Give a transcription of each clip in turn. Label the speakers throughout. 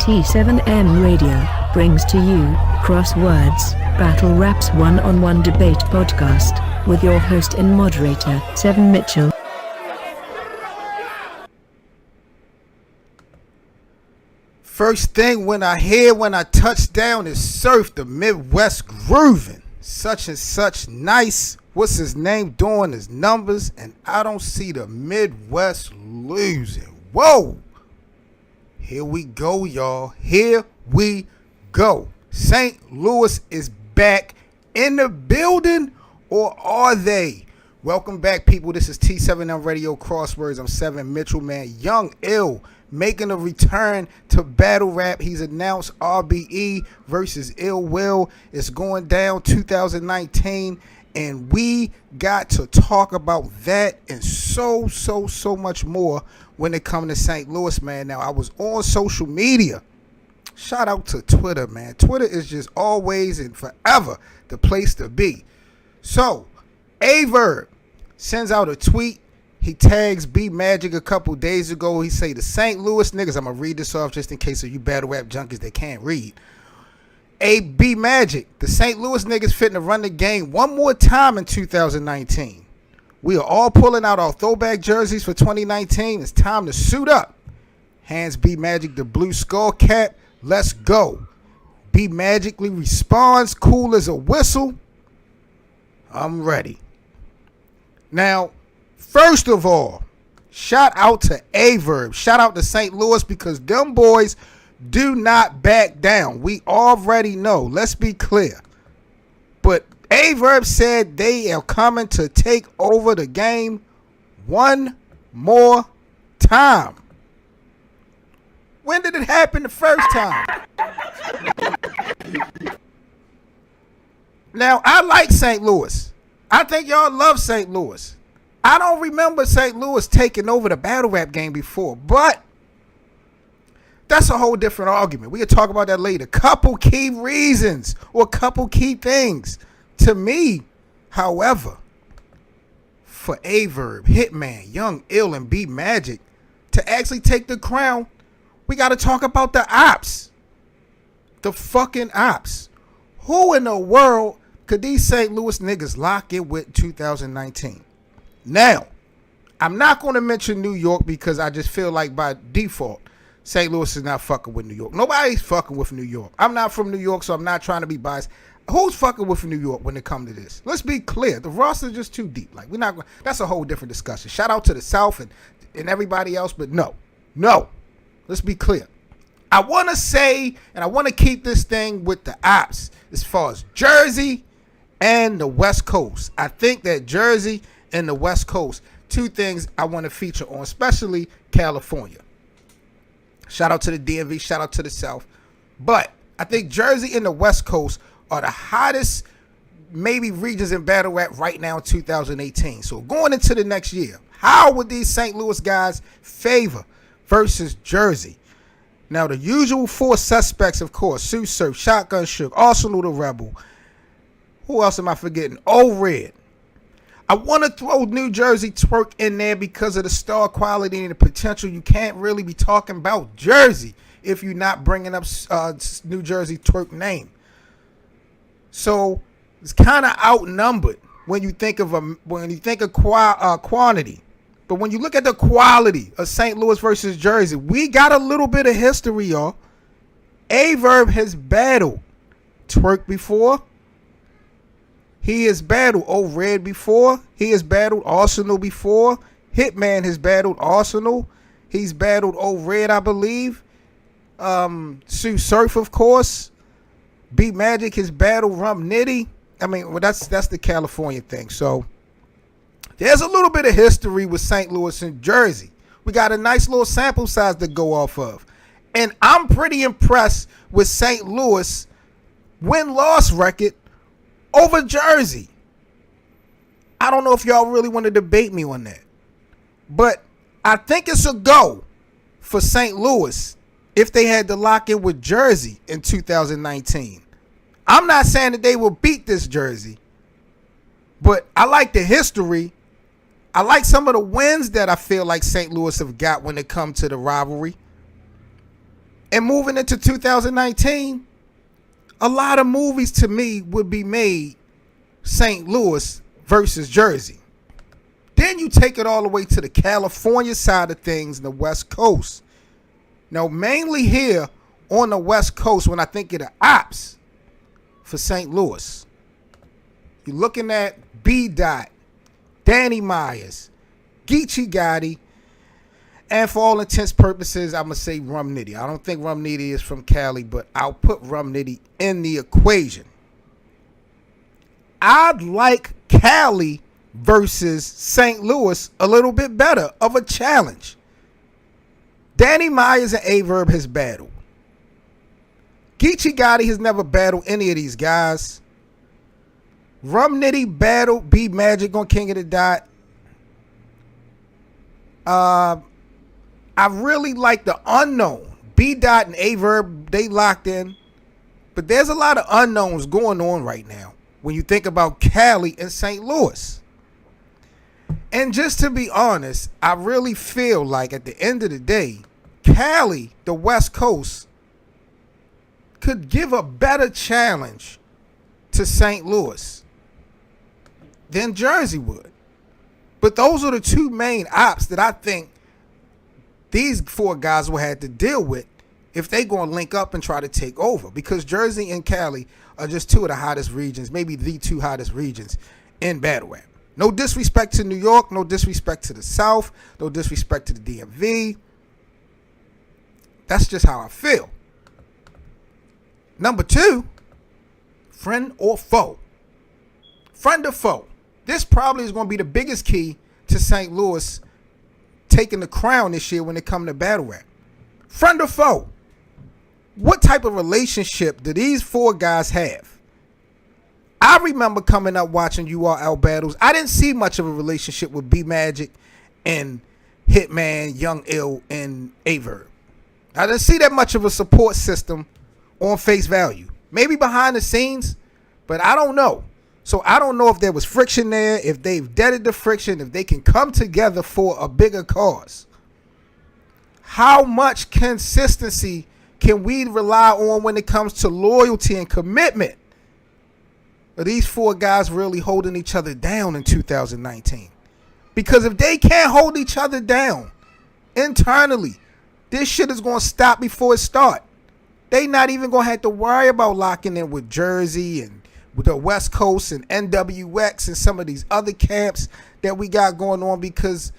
Speaker 1: T7M Radio brings to you CROSSWORDS, Battle Rap's one-on-one debate podcast, with your host and moderator, Seven Mitchell.
Speaker 2: First thing when I touch down is surf the Midwest grooving. Such and such nice. What's his name doing his numbers? And I don't see the Midwest losing. Whoa. Here we go, y'all. Here we go. St. Louis is back in the building, or are they? Welcome back, people. This is T7M Radio CROSSWORDS. I'm Seven Mitchell, man. Young Ill making a return to battle rap. He's announced RBE versus Ill Will. It's going down 2019, and we got to talk about that and so much more when it comes to St. Louis, man. Now, I was on social media. Shout out to Twitter, man. Twitter is just always and forever the place to be. So, Verb sends out a tweet. He tags B Magic a couple days ago. He say the St. Louis niggas, I'm going to read this off just in case of you battle rap junkies that can't read. B Magic, the St. Louis niggas fitting to run the game one more time in 2019. We are all pulling out our throwback jerseys for 2019. It's time to suit up. Hands B Magic the blue skull cap. Let's go. B Magically responds, cool as a whistle. I'm ready. Now, first of all, shout out to Verb. Shout out to St. Louis, because them boys do not back down. We already know. Let's be clear. But Verb said they are coming to take over the game one more time. When did it happen the first time? Now, I like St. Louis. I think y'all love St. Louis. I don't remember St. Louis taking over the battle rap game before, but that's a whole different argument. We can talk about that later. Couple key reasons or couple key things. To me, however, for Verb, Hitman, Young Ill, and B Magic to actually take the crown, we got to talk about the ops. The fucking ops. Who in the world could these St. Louis niggas lock in with 2019? Now, I'm not going to mention New York because I just feel like by default, St. Louis is not fucking with New York. Nobody's fucking with New York. I'm not from New York, so I'm not trying to be biased. Who's fucking with New York when it comes to this? Let's be clear. The roster is just too deep. Like, we're not. That's a whole different discussion. Shout out to the South and everybody else, but no. Let's be clear. I want to say, and I want to keep this thing with the ops as far as Jersey and the West Coast. I think that Jersey and the West Coast, two things I want to feature on, especially California. Shout out to the DMV, shout out to the South. But I think Jersey and the West Coast are the hottest, maybe, regions in battle rap right now in 2018. So going into the next year, how would these St. Louis guys favor versus Jersey? Now, the usual four suspects, of course: Sue Surf, Shotgun Shook, Arsenal the Rebel. Who else am I forgetting? Red. I want to throw New Jersey Twerk in there because of the star quality and the potential. You can't really be talking about Jersey if you're not bringing up New Jersey Twerk name. So it's kind of outnumbered when you think of quantity. But when you look at the quality of St. Louis versus Jersey, we got a little bit of history, y'all. Verb has battled Twerk before. He has battled Red before. He has battled Arsenal before. Hitman has battled Arsenal. He's battled Red, I believe. Sue Surf, of course. B Magic has battled Rum Nitty. I mean, well, that's the California thing. So there's a little bit of history with St. Louis and Jersey. We got a nice little sample size to go off of. And I'm pretty impressed with St. Louis win-loss record over Jersey. I don't know if y'all really want to debate me on that. But I think it's a go for St. Louis if they had to lock in with Jersey in 2019. I'm not saying that they will beat this Jersey, but I like the history. I like some of the wins that I feel like St. Louis have got when it comes to the rivalry. And moving into 2019, a lot of movies to me would be made St. Louis versus Jersey. Then you take it all the way to the California side of things, the West Coast. Now, mainly here on the West Coast, when I think of the ops for St. Louis, you're looking at B. Dot, Danny Myers, Geechee Gotti, and for all intents purposes, I'm going to say Rum Nitty. I don't think Rum Nitty is from Cali, but I'll put Rum Nitty in the equation. I'd like Cali versus St. Louis a little bit better of a challenge. Danny Myers and A-Verb has battled. Geechee Gotti has never battled any of these guys. Rum Nitty battled B Magic on King of the Dot. I really like the unknown. B Dot and A-Verb, they locked in. But there's a lot of unknowns going on right now when you think about Cali and St. Louis. And just to be honest, I really feel like at the end of the day, Cali, the West Coast, could give a better challenge to St. Louis than Jersey would. But those are the two main ops that I think these four guys will have to deal with if they going to link up and try to take over. Because Jersey and Cali are just two of the hottest regions, maybe the two hottest regions in battle rap. No disrespect to New York, no disrespect to the South, no disrespect to the DMV. That's just how I feel. Number two, friend or foe. Friend or foe. This probably is going to be the biggest key to St. Louis taking the crown this year when it comes to battle rap. Friend or foe. What type of relationship do these four guys have? I remember coming up watching URL battles. I didn't see much of a relationship with B Magic and Hitman, Young Ill, and A-Verb. I didn't see that much of a support system on face value. Maybe behind the scenes, but I don't know. So I don't know if there was friction there, if they've deaded the friction, if they can come together for a bigger cause. How much consistency can we rely on when it comes to loyalty and commitment? Are these four guys really holding each other down in 2019? Because if they can't hold each other down internally, this shit is going to stop before it starts. They not even going to have to worry about locking in with Jersey and with the West Coast and NWX and some of these other camps that we got going on, because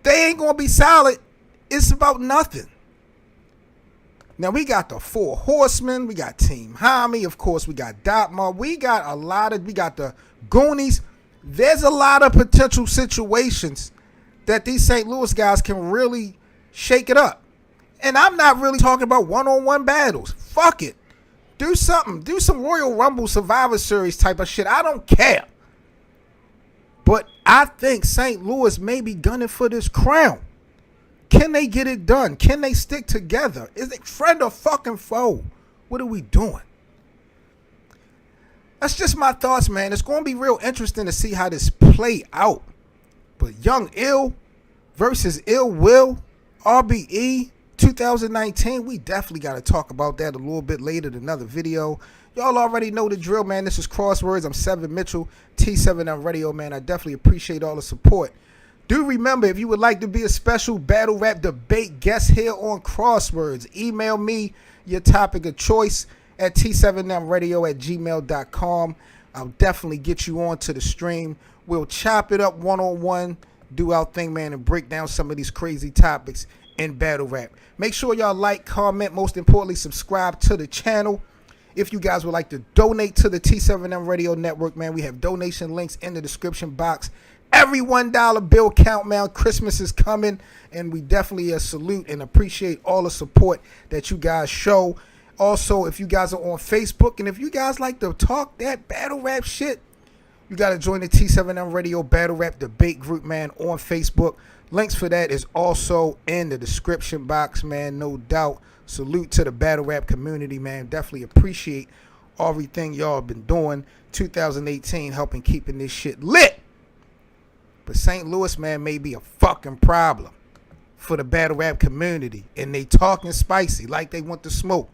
Speaker 2: they ain't going to be solid. It's about nothing. Now, we got the Four Horsemen. We got Team Hami. Of course, we got Dotma. We got the Goonies. There's a lot of potential situations that these St. Louis guys can really shake it up. And I'm not really talking about one-on-one battles. Fuck it. Do something. Do some Royal Rumble Survivor Series type of shit. I don't care. But I think St. Louis may be gunning for this crown. Can they get it done? Can they stick together? Is it friend or fucking foe? What are we doing? That's just my thoughts, man. It's going to be real interesting to see how this play out. But Young Ill versus Ill Will, RBE 2019, we definitely got to talk about that a little bit later in another video. Y'all already know the drill, man. This is Crosswords. I'm Seven Mitchell, T7M Radio, man. I definitely appreciate all the support. Do remember, if you would like to be a special battle rap debate guest here on Crosswords, email me your topic of choice at t7mradio@gmail.com. I'll definitely get you on to the stream. We'll chop it up one-on-one, do our thing, man, and break down some of these crazy topics in battle rap. Make sure y'all like, comment, most importantly, subscribe to the channel. If you guys would like to donate to the T7M Radio Network, man, we have donation links in the description box. Every $1 bill count, man. Christmas is coming, and we definitely salute and appreciate all the support that you guys show. Also, if you guys are on Facebook, and if you guys like to talk that battle rap shit, you got to join the T7M Radio Battle Rap Debate Group, man, on Facebook. Links for that is also in the description box, man, no doubt. Salute to the battle rap community, man. Definitely appreciate everything y'all have been doing. 2018, helping keeping this shit lit. But St. Louis, man, may be a fucking problem. for the battle rap community, and they talking spicy like they want to smoke.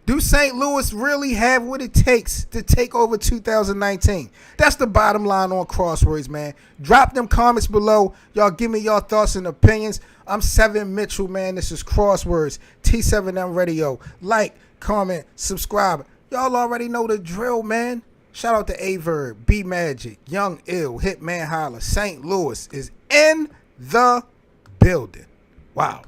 Speaker 2: Do St. Louis really have what it takes to take over 2019? That's the bottom line on Crosswords, man. Drop them comments below. Y'all give me your thoughts and opinions. I'm 7 Mitchell, man. This is Crosswords, T7M Radio. Like, comment, subscribe. Y'all already know the drill, man. Shout out to Verb, B Magic, Young Ill, Hitman Holla. St. Louis is in the building. Wow.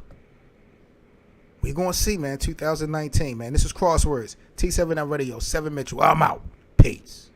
Speaker 2: We're going to see, man, 2019, man. This is Crosswords, T7M Radio, 7 Mitchell. I'm out. Peace.